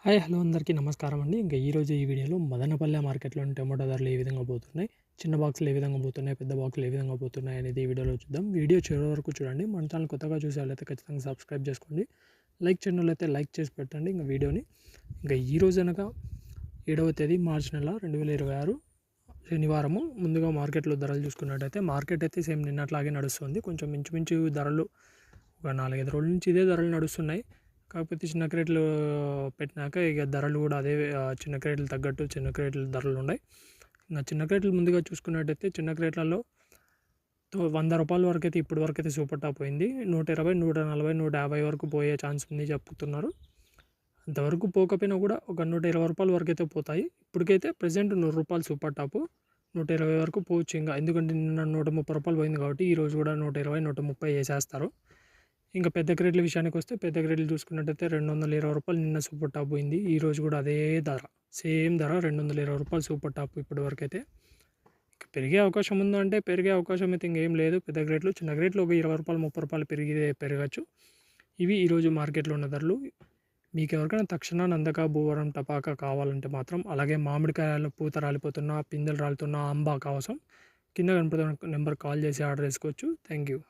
Hi hello అందరికీ నమస్కారం అండి. ఇంకా ఈరోజు ఈ వీడియోలో మదనపల్లె మార్కెట్‌లోని టమాటో ధరలు ఏ విధంగా పోతున్నాయి, చిన్న బాక్సులు ఏ విధంగా పోతున్నాయి, పెద్ద బాక్సులు ఏ విధంగా పోతున్నాయి అనేది ఈ వీడియోలో చూద్దాం. వీడియో చివరి వరకు చూడండి. మన ఛానల్ కొత్తగా చూసేవాళ్ళైతే ఖచ్చితంగా సబ్స్క్రైబ్ చేసుకోండి. లైక్ చేయనోళ్ళైతే లైక్ చేసి పెట్టండి ఇంకా వీడియోని. ఇంకా ఈరోజు అనగా 7వ తేదీ మార్చి నెల 2026 శనివారము. ముందుగా మార్కెట్‌లో ధరలు చూసుకున్నట్టయితే మార్కెట్ అయితే సేమ్ నిన్నట్లాగే నడుస్తుంది. కొంచెం ఇంచుమించు ధరలు ఒక 4, 5 రోజుల నుంచి ఇదే ధరలు నడుస్తున్నాయి. కాకపోతే చిన్న క్రేట్లు పెట్టినాక ఇక ధరలు కూడా అదే చిన్న క్రేట్లు తగ్గట్టు చిన్న క్రేట్ల ధరలు ఉన్నాయి. ఇంకా చిన్న క్రేట్లు ముందుగా చూసుకున్నట్టయితే చిన్న క్రేట్లలో ₹100 వరకు అయితే ఇప్పటి వరకు అయితే సూపర్ టాప్ పోయింది. 120, 140, 150 వరకు పోయే ఛాన్స్ ఉంది చెప్తున్నారు. అంతవరకు పోకపోయినా కూడా ఒక ₹120 వరకు అయితే పోతాయి. ఇప్పటికైతే ప్రెజెంట్ ₹100 సూపర్ టాప్ 120 వరకు పోవచ్చు ఇంకా. ఎందుకంటే నిన్న ₹130 పోయింది కాబట్టి ఈరోజు కూడా 120, 130 వేసేస్తారు. ఇంకా పెద్ద క్రేట్ల విషయానికి వస్తే పెద్ద క్రేట్లు చూసుకున్నట్టయితే ₹220 నిన్న సూపర్ టాప్ పోయింది. ఈరోజు కూడా అదే ధర, సేమ్ ధర ₹220 సూపర్ టాప్ ఇప్పటి వరకు అయితే. పెరిగే అవకాశం ఉందా అంటే పెరిగే అవకాశం అయితే ఇంకేం లేదు. పెద్ద గ్రేడ్లు చిన్న గ్రేడ్లు ఒక ₹20, ₹30 పెరగచ్చు. ఇవి ఈరోజు మార్కెట్లో ఉన్న ధరలు. మీకు ఎవరికైనా తక్షణ నందక, భూవరం, టపాకా కావాలంటే మాత్రం, అలాగే మామిడికాయలు పూత రాలిపోతున్నా, పిందెలు రాలుతున్నా, ఆంబా కావసం కింద కనపడుతున్న నెంబర్ కాల్ చేసి ఆర్డర్ చేసుకోవచ్చు. Thank you.